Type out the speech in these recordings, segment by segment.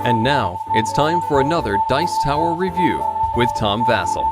And now, it's time for another Dice Tower review with Tom Vasel.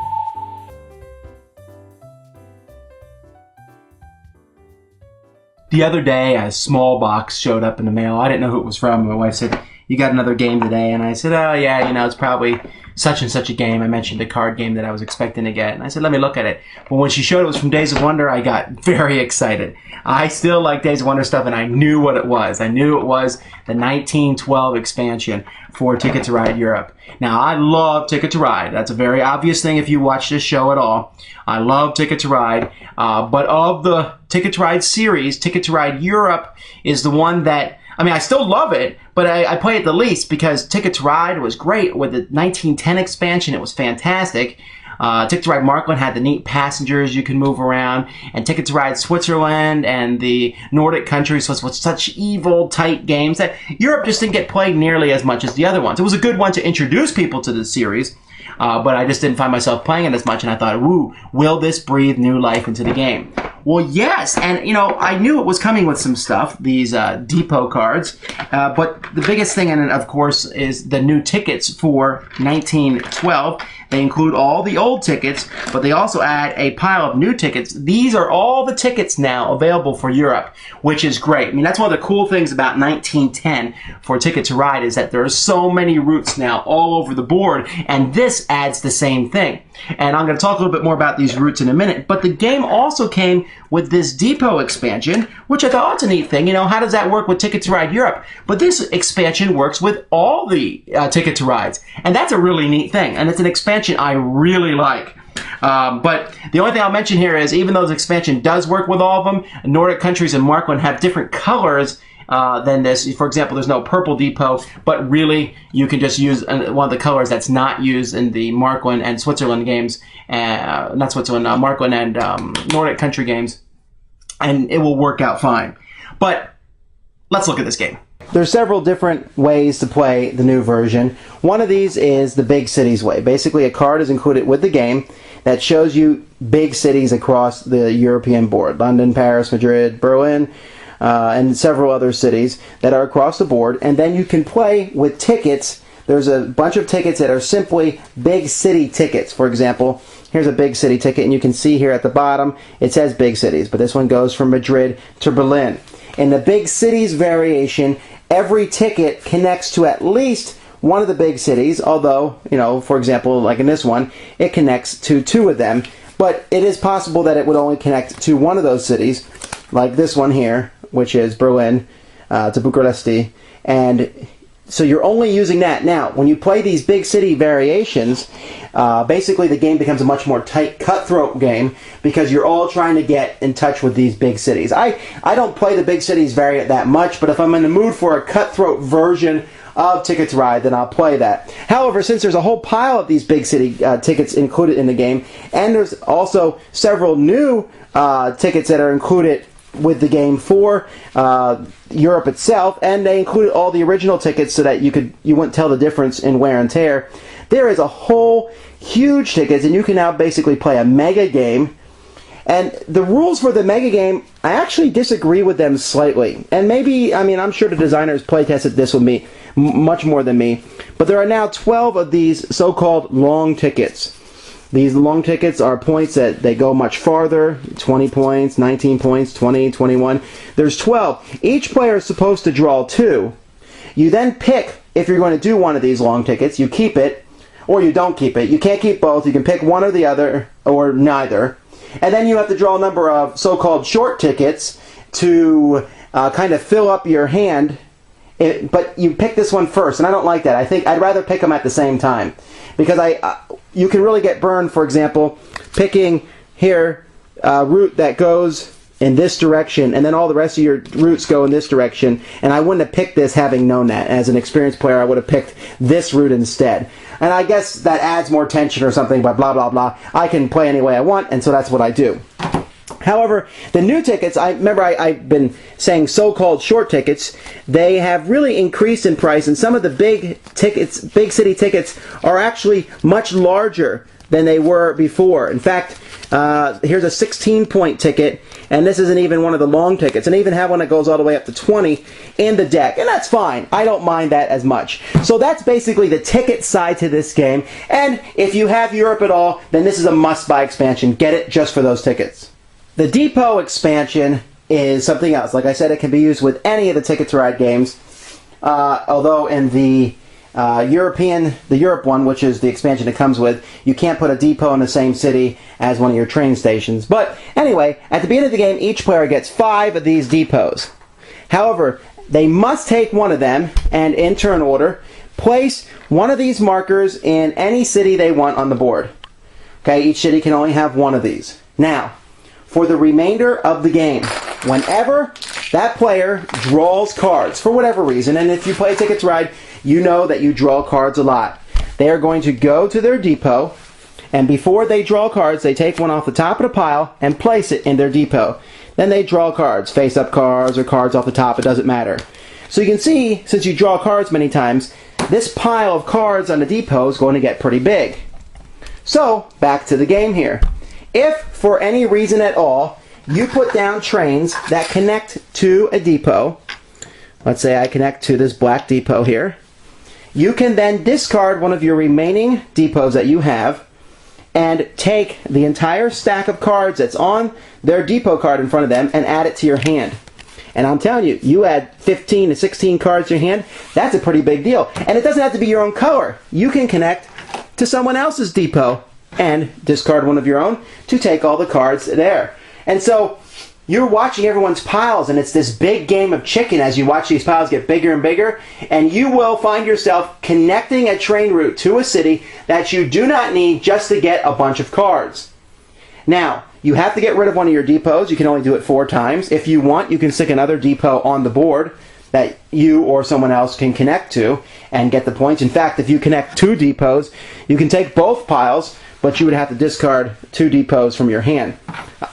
The other day, a small box showed up in the mail. I didn't know who it was from. My wife said, "You got another game today?" And I said, "Oh, yeah, it's probably such and such a game." I mentioned the card game that I was expecting to get. And I said, "Let me look at it." But when she showed it was from Days of Wonder, I got very excited. I still like Days of Wonder stuff, and I knew what it was. I knew it was the 1912 expansion for Ticket to Ride Europe. Now, I love Ticket to Ride. That's a very obvious thing if you watch this show at all. I love Ticket to Ride. But of the Ticket to Ride series, Ticket to Ride Europe is the one that, I still love it, but I play it the least because Ticket to Ride was great with the 1910 expansion. It was fantastic. Ticket to Ride Markland had the neat passengers you can move around, and Ticket to Ride Switzerland and the Nordic countries was such evil, tight games that Europe just didn't get played nearly as much as the other ones. It was a good one to introduce people to the series, but I just didn't find myself playing it as much, and I thought, ooh, will this breathe new life into the game? Well, yes, and I knew it was coming with some stuff, these depot cards, but the biggest thing in it, of course, is the new tickets for 1912. They include all the old tickets, but they also add a pile of new tickets. These are all the tickets now available for Europe, which is great. That's one of the cool things about 1910 for Ticket to Ride is that there are so many routes now all over the board, and this adds the same thing. And I'm going to talk a little bit more about these routes in a minute, but the game also came with this depot expansion, which I thought, oh, it's a neat thing. How does that work with Ticket to Ride Europe? But this expansion works with all the Ticket to Rides, and that's a really neat thing, and it's an expansion I really like. But the only thing I'll mention here is, even though this expansion does work with all of them, Nordic countries and Markland have different colors than this. For example, there's no purple depot, but really you can just use one of the colors that's not used in the Markland and Switzerland games, not Switzerland, Markland and Nordic country games, and it will work out fine. But let's look at this game. There's several different ways to play the new version. One of these is the big cities way. Basically, a card is included with the game that shows you big cities across the European board. London, Paris, Madrid, Berlin, and several other cities that are across the board. And then you can play with tickets. There's a bunch of tickets that are simply big city tickets. For example, here's a big city ticket, and you can see here at the bottom, it says big cities, but this one goes from Madrid to Berlin. In the big cities variation, every ticket connects to at least one of the big cities, although, for example, like in this one, it connects to two of them. But it is possible that it would only connect to one of those cities, like this one here, which is Berlin to Bucharest. And so you're only using that. Now, when you play these big city variations, basically the game becomes a much more tight, cutthroat game because you're all trying to get in touch with these big cities. I don't play the big cities variant that much, but if I'm in the mood for a cutthroat version of Ticket to Ride, then I'll play that. However, since there's a whole pile of these big city tickets included in the game, and there's also several new tickets that are included with the game for Europe itself, and they included all the original tickets so that you wouldn't tell the difference in wear and tear. There is a whole huge tickets, and you can now basically play a mega game. And the rules for the mega game, I actually disagree with them slightly. And maybe, I'm sure the designers playtested this with me much more than me. But there are now 12 of these so-called long tickets. These long tickets are points that they go much farther, 20 points, 19 points, 20, 21. There's 12. Each player is supposed to draw 2. You then pick, if you're going to do one of these long tickets, you keep it, or you don't keep it. You can't keep both. You can pick one or the other, or neither. And then you have to draw a number of so-called short tickets to kind of fill up your hand. But you pick this one first, and I don't like that. I think I'd rather pick them at the same time. Because you can really get burned, for example, picking here a route that goes in this direction, and then all the rest of your routes go in this direction, and I wouldn't have picked this having known that. As an experienced player, I would have picked this route instead. And I guess that adds more tension or something, but blah, blah, blah. I can play any way I want, and so that's what I do. However, the new tickets, I've been saying so-called short tickets, they have really increased in price, and some of the big tickets, big city tickets, are actually much larger than they were before. In fact, here's a 16-point ticket, and this isn't even one of the long tickets. And I even have one that goes all the way up to 20 in the deck, and that's fine. I don't mind that as much. So that's basically the ticket side to this game. And if you have Europe at all, then this is a must-buy expansion. Get it just for those tickets. The Depot expansion is something else. Like I said, it can be used with any of the Ticket to Ride games. Although in the Europe one, which is the expansion it comes with, you can't put a depot in the same city as one of your train stations. But anyway, at the beginning of the game, each player gets 5 of these depots. However, they must take one of them and, in turn order, place one of these markers in any city they want on the board. Okay, each city can only have one of these. Now, for the remainder of the game, whenever that player draws cards, for whatever reason, and if you play Ticket to Ride, you know that you draw cards a lot. They are going to go to their depot, and before they draw cards, they take one off the top of the pile and place it in their depot. Then they draw cards, face-up cards or cards off the top, it doesn't matter. So you can see, since you draw cards many times, this pile of cards on the depot is going to get pretty big. So, back to the game here. If, for any reason at all, you put down trains that connect to a depot, let's say I connect to this black depot here, you can then discard one of your remaining depots that you have and take the entire stack of cards that's on their depot card in front of them and add it to your hand. And I'm telling you, you add 15 to 16 cards to your hand, that's a pretty big deal. And it doesn't have to be your own color. You can connect to someone else's depot and discard one of your own to take all the cards there. And so you're watching everyone's piles, and it's this big game of chicken as you watch these piles get bigger and bigger, and you will find yourself connecting a train route to a city that you do not need just to get a bunch of cards. Now, you have to get rid of one of your depots. You can only do it 4 times. If you want, you can stick another depot on the board that you or someone else can connect to and get the points. In fact, if you connect 2 depots, you can take both piles, but you would have to discard 2 depots from your hand.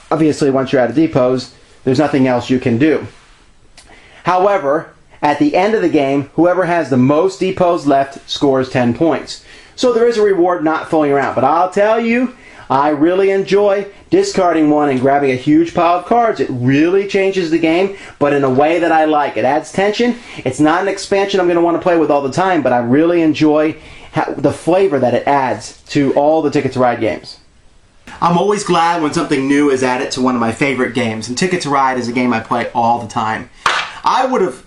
Obviously, once you're out of depots, there's nothing else you can do. However, at the end of the game, whoever has the most depots left scores 10 points. So there is a reward not fooling around. But I'll tell you, I really enjoy discarding one and grabbing a huge pile of cards. It really changes the game, but in a way that I like. It adds tension. It's not an expansion I'm going to want to play with all the time, but I really enjoy the flavor that it adds to all the Ticket to Ride games. I'm always glad when something new is added to one of my favorite games, and Ticket to Ride is a game I play all the time. I would have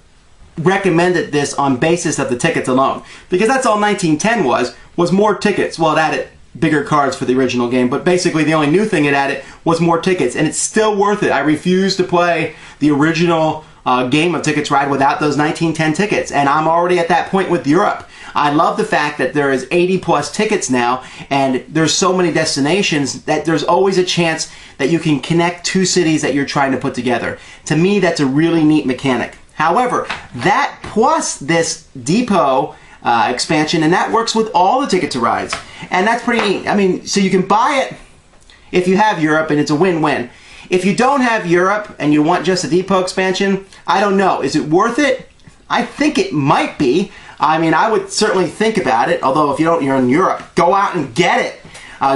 recommended this on basis of the tickets alone, because that's all 1910 was more tickets. Well, it added bigger cards for the original game, but basically the only new thing it added was more tickets, and it's still worth it. I refuse to play the original game of Ticket to Ride without those 1910 tickets, and I'm already at that point with Europe. I love the fact that there is 80 plus tickets now, and there's so many destinations that there's always a chance that you can connect 2 cities that you're trying to put together. To me, that's a really neat mechanic. However, that plus this depot expansion, and that works with all the Ticket to Rides, and that's pretty neat. I mean, so you can buy it if you have Europe, and it's a win-win. If you don't have Europe and you want just a depot expansion, I don't know. Is it worth it? I think it might be. I mean, I would certainly think about it, although if you're in Europe, go out and get it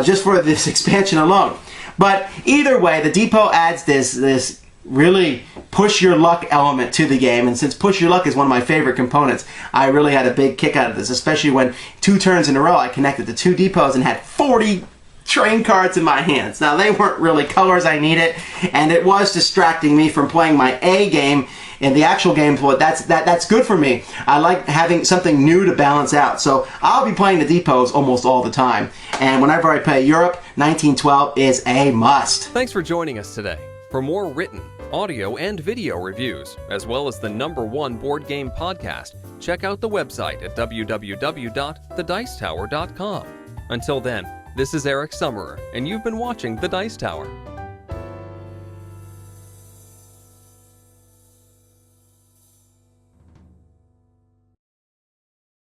just for this expansion alone. But either way, the depot adds this really push your luck element to the game, and since push your luck is one of my favorite components, I really had a big kick out of this, especially when 2 turns in a row I connected to 2 depots and had 40 train cards in my hands. Now, they weren't really colors I needed, and it was distracting me from playing my A game in the actual game, but that's good for me. I like having something new to balance out. So I'll be playing the depots almost all the time. And whenever I play Europe, 1912 is a must. Thanks for joining us today. For more written, audio, and video reviews, as well as the #1 board game podcast, check out the website at www.thedicetower.com. Until then, this is Eric Summerer, and you've been watching The Dice Tower.